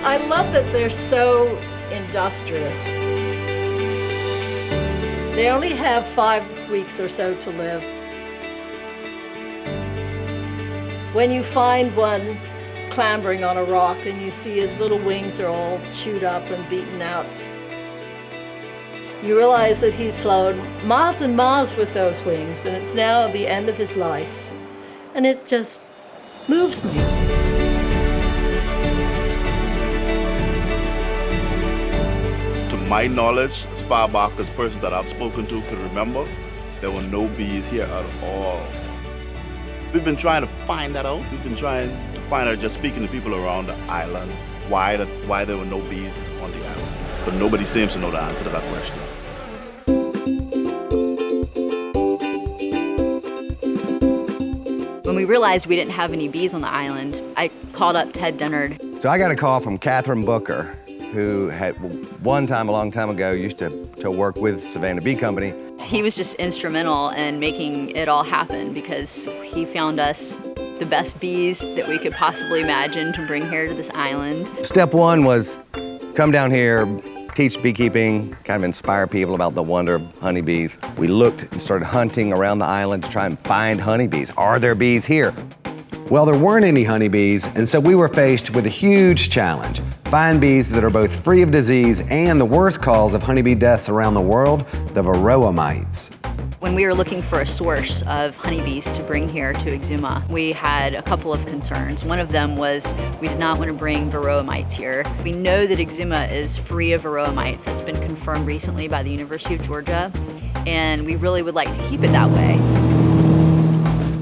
I love that they're so industrious. They only have 5 weeks or so to live. When you find one clambering on a rock and you see his little wings are all chewed up and beaten out, you realize that he's flown miles and miles with those wings, and it's now the end of his life. And it just moves me. To my knowledge, as far back as person that I've spoken to can remember, there were no bees here at all. We've been trying to find that out. We've been trying to find out, just speaking to people around the island, why there were no bees on the island. But nobody seems to know the answer to that question. When we realized we didn't have any bees on the island, I called up Ted Dennard. So I got a call from Catherine Booker, who had one time, a long time ago, used to work with Savannah Bee Company. He was just instrumental in making it all happen because he found us the best bees that we could possibly imagine to bring here to this island. Step one was come down here, teach beekeeping, kind of inspire people about the wonder of honeybees. We looked and started hunting around the island to try and find honeybees. Are there bees here? Well, there weren't any honeybees, and so we were faced with a huge challenge. Find bees that are both free of disease and the worst cause of honeybee deaths around the world, the varroa mites. When we were looking for a source of honeybees to bring here to Exuma, we had a couple of concerns. One of them was we did not want to bring varroa mites here. We know that Exuma is free of varroa mites. That's been confirmed recently by the University of Georgia, and we really would like to keep it that way.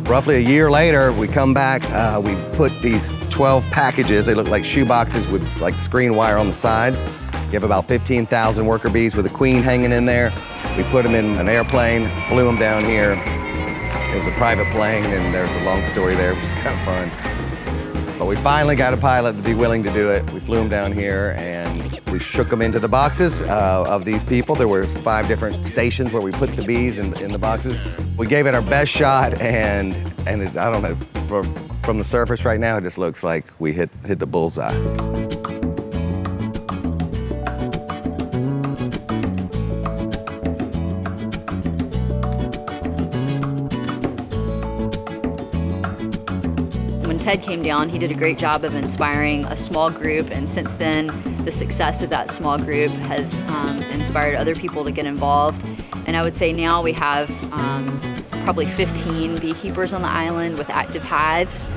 Roughly a year later, we come back, we put these 12 packages, they look like shoe boxes with like screen wire on the sides. You have about 15,000 worker bees with a queen hanging in there. We put them in an airplane, flew them down here. It was a private plane, and there's a long story there, which was kind of fun. But we finally got a pilot to be willing to do it. We flew them down here, and we shook them into the boxes of these people. There were 5 different stations where we put the bees in the boxes. We gave it our best shot, and it, I don't know, from the surface right now, it just looks like we hit the bullseye. When Ted came down, he did a great job of inspiring a small group, and since then, the success of that small group has inspired other people to get involved. And I would say now we have probably 15 beekeepers on the island with active hives.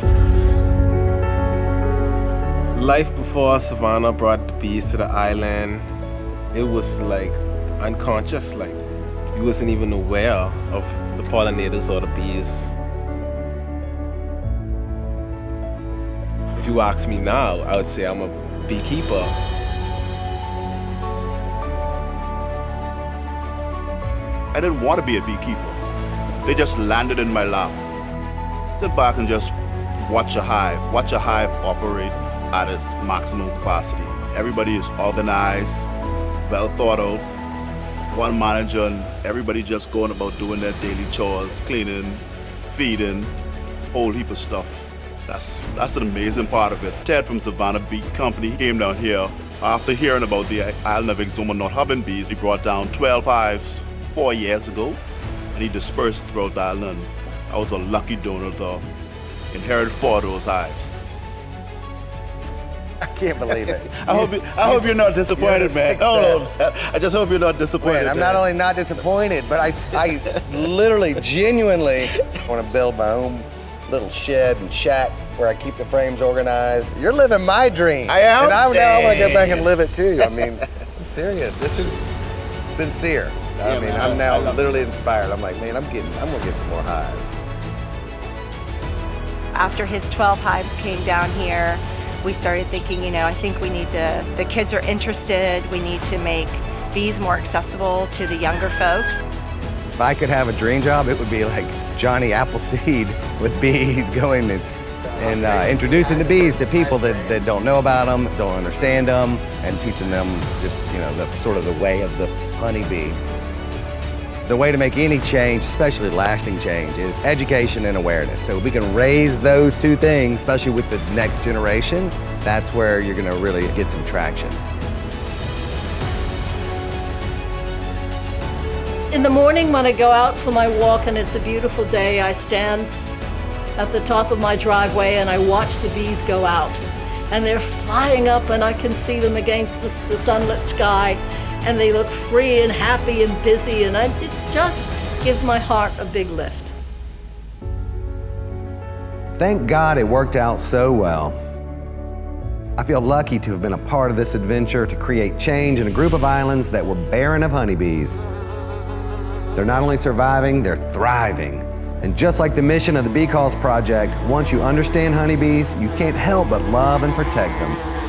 Life before Savannah brought the bees to the island, it was like unconscious, like you wasn't even aware of the pollinators or the bees. If you ask me now, I would say I'm a beekeeper. I didn't want to be a beekeeper. They just landed in my lap. Sit back and just watch a hive operate at its maximum capacity. Everybody is organized, well thought out, one manager, and everybody just going about doing their daily chores, cleaning, feeding, whole heap of stuff. That's an amazing part of it. Ted from Savannah Bee Company came down here after hearing about the island of Exuma not having bees. He brought down 12 hives 4 years ago, and he dispersed throughout the island. I was a lucky donor to inherit 4 of those hives. I can't believe it. I hope you're not disappointed, man. Oh, no, I just hope you're not disappointed. Wait, I'm not only not disappointed, but I literally, genuinely want to build my own little shed and shack where I keep the frames organized. You're living my dream. I am? And now I want to get back and live it too. I mean, I'm serious. This is sincere. I mean, I'm now literally inspired. I'm like, man, I'm gonna get some more hives. After his 12 hives came down here, we started thinking, I think the kids are interested. We need to make bees more accessible to the younger folks. If I could have a dream job, it would be like Johnny Appleseed with bees, going and introducing the bees to people that don't know about them, don't understand them, and teaching them just, the sort of the way of the honeybee. The way to make any change, especially lasting change, is education and awareness. So if we can raise those two things, especially with the next generation, that's where you're gonna really get some traction. In the morning when I go out for my walk and it's a beautiful day, I stand at the top of my driveway and I watch the bees go out. And they're flying up and I can see them against the sunlit sky, and they look free and happy and busy, and it just gives my heart a big lift. Thank God it worked out so well. I feel lucky to have been a part of this adventure to create change in a group of islands that were barren of honeybees. They're not only surviving, they're thriving. And just like the mission of the Bee Calls Project, once you understand honeybees, you can't help but love and protect them.